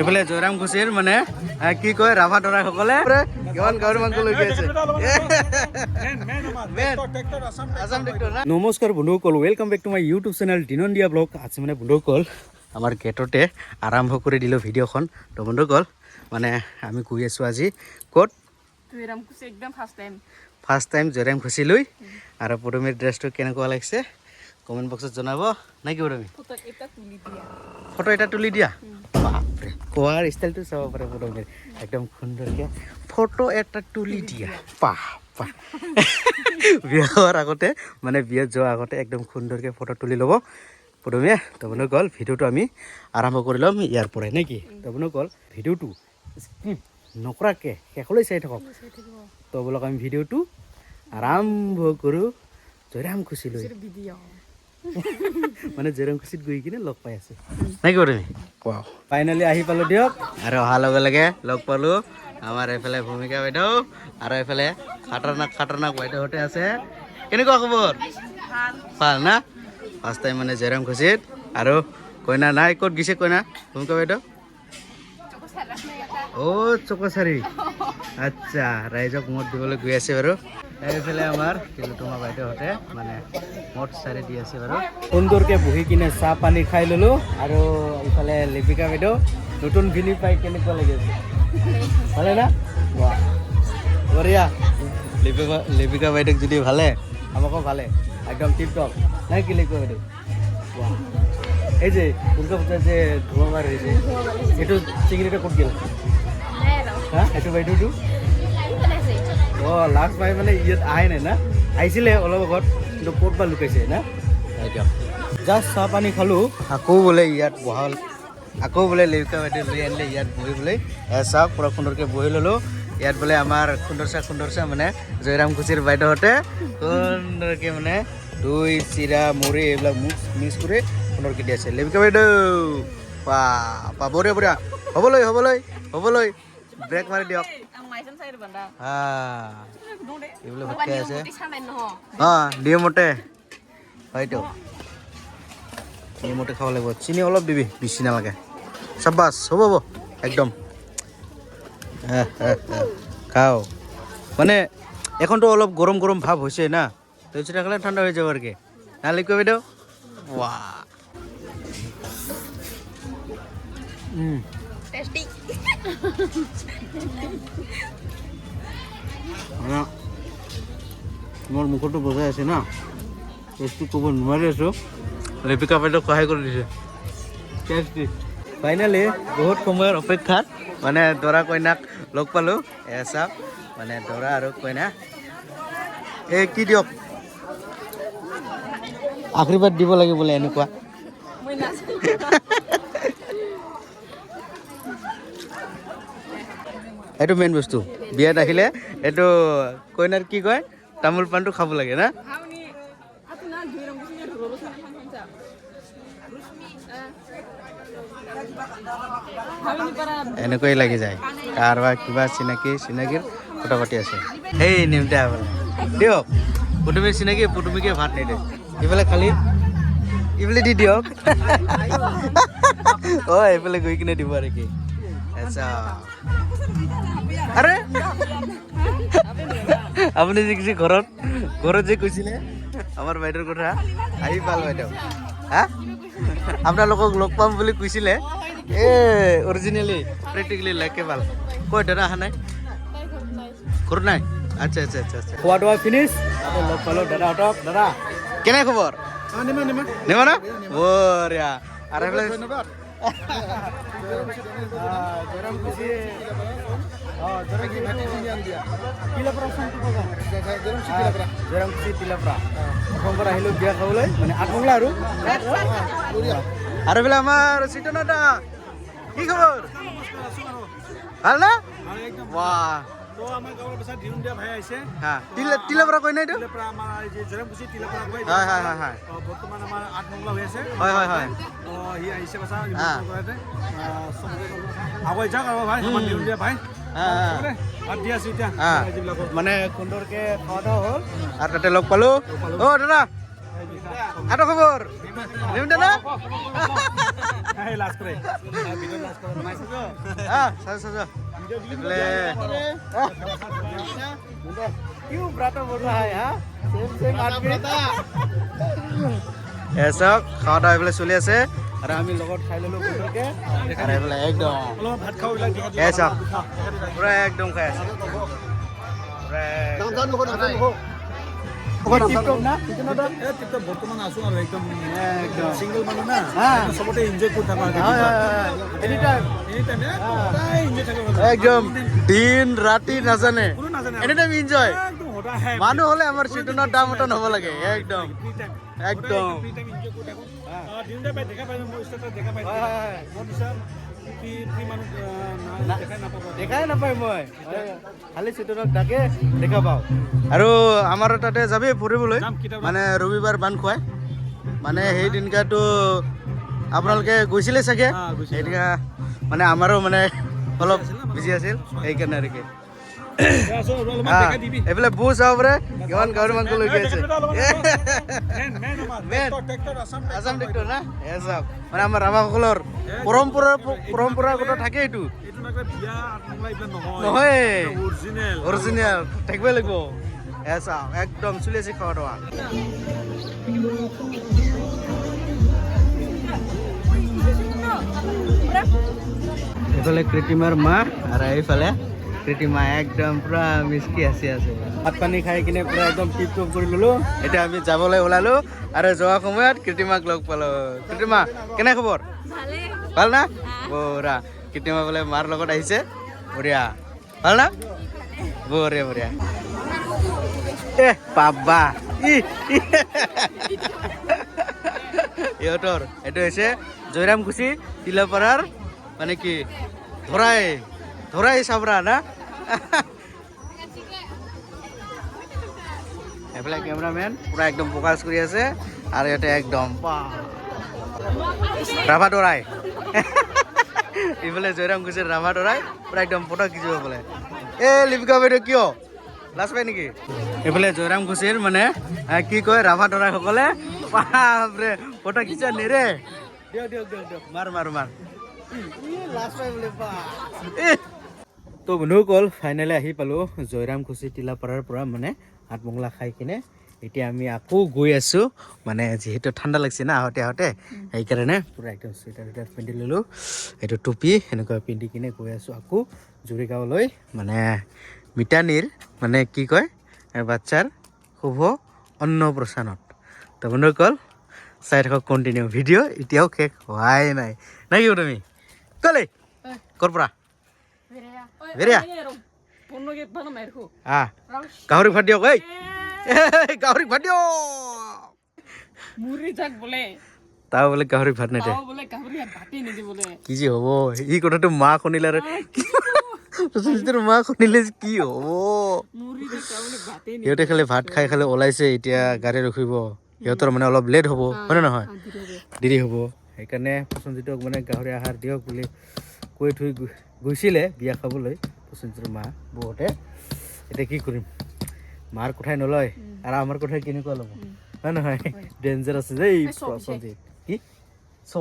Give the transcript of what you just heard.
এইফালে জয়ৰাম খুচিৰ মানে কি কয় ৰাভা দৰা সকলে কিমান গাহৰি মাংস লৈ গৈ আছে। নমস্কাৰ বন্ধুসকল, welcome back to my YouTube channel দিনন্দিয়া ব্লগ। আজি মানে বন্ধুসকল আমাৰ গেটতে আৰম্ভ কৰি দিলোঁ ভিডিঅ'খন। তো বন্ধুসকল মানে আমি গৈ আছোঁ আজি ক'ত? ফাৰ্ষ্ট টাইম জয়ৰাম খুচি লৈ। আৰু পদুমীৰ ড্ৰেছটো কেনেকুৱা লাগিছে কমেণ্ট বক্সত জনাব নে কি? পদুমী ফটো এটা তুলি দিয়া। বাপৰে কোৱাৰ ষ্টাইলটো চাব পাৰে পদুমীৰ, একদম সুন্দৰকৈ ফটো এটা তুলি দিয়া। পাহ পাহ বিয়া হোৱাৰ আগতে মানে বিয়াত যোৱাৰ আগতে একদম সুন্দৰকৈ ফটো তুলি ল'ব পদুমীয়ে। তো বন্ধুসকল ভিডিঅ'টো আমি আৰম্ভ কৰি ল'ম ইয়াৰ পৰাই নে কি? তো বন্ধুসকল ভিডিঅ'টো স্কিপ নকৰাকৈ শেষলৈ চাই থাকক। তো বলক আমি ভিডিঅ'টো আৰম্ভ কৰোঁ জয়ৰাম খুচি লৈ। মানে জয়ৰাম খুচিত গৈ কিনে লগ পাই আছোঁ নাই কি তুমি? কোৱা ফাইনেলি আহি পালোঁ দিয়ক। আৰু অহাৰ লগে লগে লগ পালোঁ আমাৰ এইফালে ভূমিকা বাইদেউ আৰু এইফালে খাটাৰনাক বাইদেউহঁতে আছে। কেনেকুৱা খবৰ? ভাল না? ফাৰ্ষ্ট টাইম মানে জয়ৰাম খুচিত। আৰু কইনা নাই, ক'ত গৈছে কইনা? ভূমিকা বাইদেউ অ' চকচাৰী। আচ্ছা, ৰাইজক মত দিবলৈ গৈ আছে বাৰু। এইফালে আমাৰ তিলোতমা বাইদেউহঁতে মানে মদ চাৰি দি আছে বাৰু। সুন্দৰকৈ বহি কিনে চাহ পানী খাই ল'লোঁ। আৰু ইফালে লিপিকা বাইদেউ নতুন ভিনি পাই কেনেকুৱা লাগি আছে? ভালে না? বঢ়িয়া। লিপিকা বাইদেউক যদি ভালে আমাকো ভালে, একদম টিপ টপ নাই কি লিপিকা বাইদেউ? এই যে দুৰ্গা পূজাৰ যে ধোঁৱা মাৰ হৈছে এইটো চিঙিটা ক'ত গ'ল? হা এইটো বাইদেউটো অঁ লাষ্ট পাই মানে ইয়াত আহে নাই না? আহিছিলে অলপ আগত, কিন্তু ক'ত বা লুকাইছে না? এতিয়া জাষ্ট চাহ পানী খালোঁ, আকৌ বোলে ইয়াত বহাল, আকৌ বোলে লিপিকা বাইদেউ লৈ আনিলে ইয়াত বহিবলৈ। চাওক পূৰা সুন্দৰকৈ বহি ল'লোঁ। ইয়াত বোলে আমাৰ খুন্দৰচা মানে জয়ৰাম খুচিৰ বাইদেউহঁতে সুন্দৰকৈ মানে দৈ চিৰা মুড়ি এইবিলাক মিক্স কৰি সুন্দৰকৈ দি আছে। লিপিকা বাইদেউ পা বঢ়িয়া বঢ়িয়া, হ'বলৈ ব্ৰেক মাৰি দিয়ক। এইবিলাক ভটকাই আছে অঁ নিয়মতে হয়তো নিয়মতে খাব লাগিব। চিনি অলপ দিবি, বেছি নালাগে। চাবাছ হ'ব একদম খাও। মানে এখনতো অলপ গৰম ভাৱ হৈছে না, তো সেটা খালে ঠান্ডা হয়ে যাবে আর কি না লিখবে বাইদেউ? ওয়া টেস্টি। তোমার মুখটো বজাই আছে না, টেস্টি ক'ব নোৱাৰি আছোঁ। লিপিকা বাইদেউ সহায় কৰি দিছে টেস্টি। ফাইনেলি বহুত সময়ৰ অপেক্ষাত মানে দৰা কইনাক লগ পালোঁ। চাওক মানে দৰা আৰু কইনা এই কি দিয়ক আশীৰ্বাদ দিব লাগে বোলে এনেকুৱা। এইটো মেইন বস্তু বিয়াত আহিলে, এইটো কইনাৰ কি কয় তামোল পাণটো খাব লাগে না? এনেকুৱাই লাগি যায়। কাৰোবাৰ কিবা চিনাকিৰ কথা পাতি আছে। সেই নিমতে বোলে দিয়ক পুতুমীৰ চিনাকি, পুতুমীকে ভাত নিদিয়ে এইফালে খালি এইফালে দি দিয়ক। অঁ এইফালে গৈ কিনে দিব আৰু কি? আচ্ছা আৰে আপুনি যে কিছু ঘৰত যে কৈছিলে আমাৰ বাইদেউৰ কথা, আহি পাল বাইদেউ। হা আপোনালোকক লগ পাম বুলি কৈছিলে। অৰিজিনেলি প্ৰেক্টিকেলি লাইকে ভাল কয়। দাদা অহা নাই, ঘৰত নাই? আচ্ছা খোৱা দোৱা ফিনিছ, লগ পালোঁ দাদাহঁতক। দাদা কেনে খবৰ? নিমা না বঢ়িয়া। আৰু এইফালে জয়ৰাম খুচি তিলাপৰা অসমত আহিলোঁ বিয়া খাবলৈ, মানে আঠমংলা আৰু এইফালে আমাৰ চিতন দা কি খবৰ? ভাল না? বাহ তিলাপৰা কয় না এইটো? হয় মানে সুন্দৰকে খোৱা দাওয়া হ'ল আৰু তাতে লগ পালোঁ। অ' দাদা Ada kabar? Gimana na? Saja. Boleh. क्यों बराता बोल रहा है हाँ? सेम आदमी এসক খাওয়া দাওয়া এইফালে চলি আছে আৰু আমি লগত খাই ল'লোঁ পুটুককৈ আৰু এইফালে একদম এসক পূৰা একদম খাই আছে বৰ্তমান আছো আৰু একদম চিংগল মানুহ না চবতে এনজয় কৰি থাকো একদম দিন ৰাতি নাজানে এনি টাইম এনজয় মানুহ হ'লে আমাৰ চিটনৰ দাম এটা হ'ব লাগে একদম একদম দেখাই নাপায় মই খালি চিটনক ডাকে দেখা পাওঁ আৰু আমাৰ তাতে যাবি ফুৰিবলৈ মানে ৰবিবাৰ বান খুৱাই মানে সেই দিনকাটো আপোনালোকে গৈছিলে চাগে সেইদিনা মানে আমাৰো মানে অলপ বিজি আছিল সেইকাৰণে আৰু কি এইফালে বু চাব পাৰে কিমান গাহৰি মাংস লৈ গৈ আছে আছাম ট্ৰেক্টৰ না এছাম মানে আমাৰ ৰাভাসকলৰ পৰম্পৰাগত থাকে এইটো নহয় অৰিজিনেল থাকিবই লাগিব এছাম একদম চলি আছে খোৱা দোৱা এইফালে কৃত্ৰিমাৰ মা আৰু এইফালে কৃত্ৰিমা একদম পুৰা মিচকি আছে ভাত পানী খাই কিনে পুৰা একদম টিপ টপ কৰি ল'লোঁ এতিয়া আমি যাবলৈ ওলালোঁ আৰু যোৱা সময়ত কৃত্ৰিমাক লগ পালোঁ কৃত্ৰিমা কেনে খবৰ ভাল না বঢ়িয়া কৃত্ৰিমা বোলে মাৰ লগত আহিছে বঢ়িয়া ভাল না বঢ়িয়া বঢ়িয়া পাবা ইহঁতৰ এইটো হৈছে জয়ৰামকুচি তিলাপাৰাৰ মানে কি ধৰাই চাবৰা না এইফালে কেমেৰামেন পুৰা একদম ফ'কাছ কৰি আছে আৰু ইয়াতে একদম ৰাভা দৰাই এইফালে জয়ৰামকুচিৰ ৰাভা দৰাই পুৰা একদম ফটো খিচিব বোলে লিপিকা বাইদেউ কিয় লাজ পায় নেকি এইফালে জয়ৰামকুচিৰ মানে কি কয় ৰাভা দৰাইসকলে বাপৰে ফটো খিচা নেৰে দিয়ক মাৰ লাজ পাই বোলে তো বন্ধুসকল ফাইনেলি আহি পালোঁ জয়ৰামকুচি তিলাপাৰাৰ পৰা মানে ভাত মংলা খাই কিনে এতিয়া আমি আকৌ গৈ আছোঁ মানে যিহেতু ঠাণ্ডা লাগিছে না আহোঁতে সেইকাৰণে পূৰা একদম চুৱেটাৰ পিন্ধি ল'লোঁ এইটো টুপি এনেকুৱা পিন্ধি কিনে গৈ আছোঁ আকৌ জুৰিগাঁৱলৈ মানে মিতানীৰ মানে কি কয় বাচ্চাৰ শুভ অন্নপ্ৰসন্নত তো বন্ধুসকল চাই থাকক কণ্টিনিউ ভিডিঅ' এতিয়াও শেষ হোৱাই নাই কি তুমি কলে ক'ৰ পৰা গাহৰি ভাত দিয়ক গাহৰি ভাত দিয়ক তাৰ বোলে গাহৰি ভাত নেদে কি যে হ'ব এই কথাটো মা শুনিলে আৰু মা শুনিলে কি হ'ব সিহঁতে খালি ভাত খাই ওলাইছে এতিয়া গাড়ী ৰখিব সিহঁতৰ মানে অলপ লেট হ'ব হয়নে নহয় দেৰি হ'ব সেইকাৰণে প্ৰসেনজিতক মানে গাহৰি আহাৰ দিয়ক বুলি কৈ থৈ গৈছিলে বিয়া খাবলৈ প্ৰসেনজিতৰ মা বৌহঁতে এতিয়া কি কৰিম মাৰ কথাই নলয় আৰু আমাৰ কথাই কেনেকুৱা ল'ব হয় নহয় ডেঞ্জাৰ আছে দেই প্ৰসেনজিত কি চ